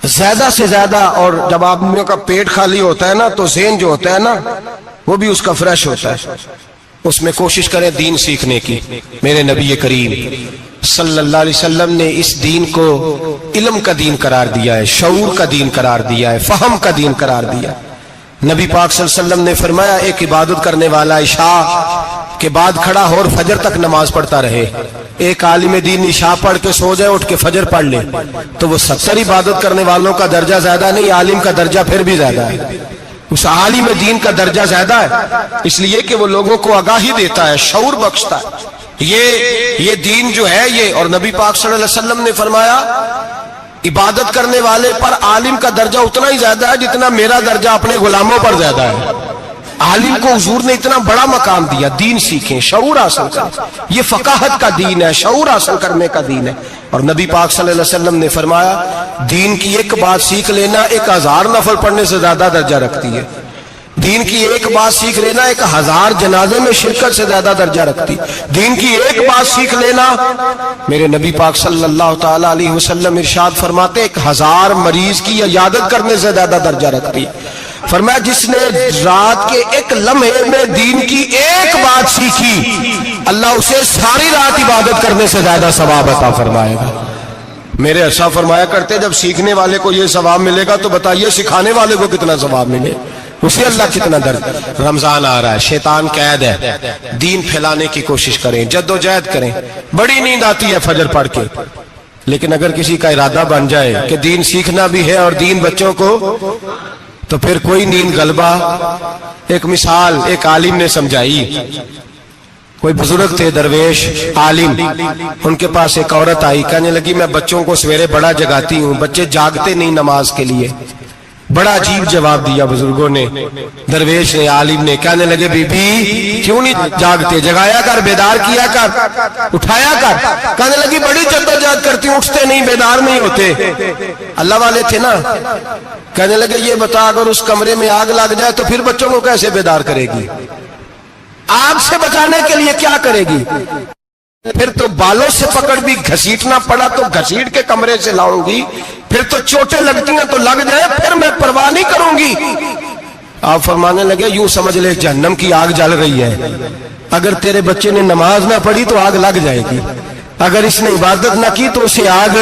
زیادہ سے زیادہ، اور جب آدمیوں کا پیٹ خالی ہوتا ہے نا تو ذہن جو ہوتا ہے نا وہ بھی اس کا فریش ہوتا ہے، اس میں کوشش کریں دین سیکھنے کی۔ میرے نبی کریم صلی اللہ علیہ وسلم نے اس دین کو علم کا دین قرار دیا ہے، شعور کا دین قرار دیا ہے، فہم کا دین قرار دیا ہے۔ نبی پاک صلی اللہ علیہ وسلم نے فرمایا ایک عبادت کرنے والا عشاء کے بعد کھڑا ہو اور فجر تک نماز پڑھتا رہے، ایک عالم دین عشاء پڑھ کے سو جائے اٹھ کے فجر پڑھ لے تو وہ 70 عبادت کرنے والوں کا درجہ زیادہ نہیں، عالم کا درجہ پھر بھی زیادہ ہے، اس عالم دین کا درجہ زیادہ ہے، اس لیے کہ وہ لوگوں کو آگاہی دیتا ہے، شعور بخشتا ہے۔ یہ دین جو ہے یہ، اور نبی پاک صلی اللہ علیہ وسلم نے فرمایا عبادت کرنے والے پر عالم کا درجہ اتنا ہی زیادہ ہے جتنا میرا درجہ اپنے غلاموں پر زیادہ ہے۔ عالم کو حضور نے اتنا بڑا مقام دیا، دین سیکھیں، شعور حاصل کریں، یہ فقاہت کا دین ہے، شعور حاصل کرنے کا دین ہے۔ اور نبی پاک صلی اللہ علیہ وسلم نے فرمایا دین کی ایک بات سیکھ لینا 1000 نفل پڑھنے سے زیادہ درجہ رکھتی ہے، دین کی ایک بات سیکھ لینا 1000 جنازے میں شرکت سے زیادہ درجہ رکھتی، دین کی ایک بات سیکھ لینا، میرے نبی پاک صلی اللہ تعالی علیہ وسلم ارشاد فرماتے 1000 مریض کی عیادت کرنے سے زیادہ درجہ رکھتی۔ فرمایا جس نے رات کے ایک لمحے میں دین کی ایک بات سیکھی اللہ اسے ساری رات عبادت کرنے سے زیادہ ثواب عطا فرمائے گا۔ میرے ایسا فرمایا کرتے جب سیکھنے والے کو یہ ثواب ملے گا تو بتائیے سکھانے والے کو کتنا ثواب ملے، اسے اللہ کتنا درد۔ رمضان آ رہا ہے، شیطان قید ہے، دین پھیلانے کی کوشش کریں، جد و جہد کریں۔ بڑی نیند آتی ہے فجر پڑھ کے، لیکن اگر کسی کا ارادہ بن جائے کہ دین سیکھنا بھی ہے اور دین بچوں کو، تو پھر کوئی نیند غلبہ۔ ایک مثال ایک عالم نے سمجھائی، کوئی بزرگ تھے درویش عالم، ان کے پاس ایک عورت آئی، کہنے لگی میں بچوں کو سویرے بڑا جگاتی ہوں، بچے جاگتے نہیں نماز کے لیے۔ بڑا عجیب جواب دیا بزرگوں نے، درویش نے، عالم نے، کہنے لگے بی بی کیوں نہیں جاگتے، جگایا کر، بیدار کیا کر، اٹھایا کر۔ کہنے لگی بڑی جدوجہد کرتی ہوں، اٹھتے نہیں، بیدار نہیں ہوتے۔ اللہ والے تھے نا۔ کہنے لگے یہ بتا اگر اس کمرے میں آگ لگ جائے تو پھر بچوں کو کیسے بیدار کرے گی، آگ سے بچانے کے لیے کیا کرے گی؟ پھر تو بالوں سے پکڑ بھی گھسیٹنا پڑا تو گھسیٹ کے کمرے سے لاؤں گی، پھر تو چوٹیں لگتی ہیں تو لگ جائے، پھر میں پرواہ نہیں کروں گی۔ آپ فرمانے لگے یوں سمجھ لے جہنم کی آگ جل رہی ہے، اگر تیرے بچے نے نماز نہ پڑھی تو آگ لگ جائے گی، اگر اس نے عبادت نہ کی تو اسے آگ،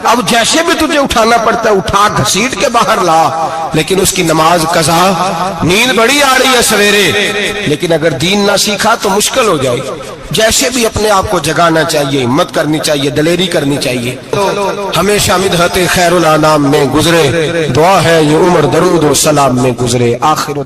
اب جیسے بھی تجھے اٹھانا پڑتا ہے اٹھا گھسیٹ کے باہر لا، لیکن اس کی نماز قضا، نیند بڑی آ رہی ہے سویرے، لیکن اگر دین نہ سیکھا تو مشکل ہو جائے۔ جیسے بھی اپنے آپ کو جگانا چاہیے، ہمت کرنی چاہیے، دلیری کرنی چاہیے۔ ہمیشہ مدحت خیر الانام میں گزرے، دعا ہے یہ عمر درود و سلام میں گزرے۔ آخر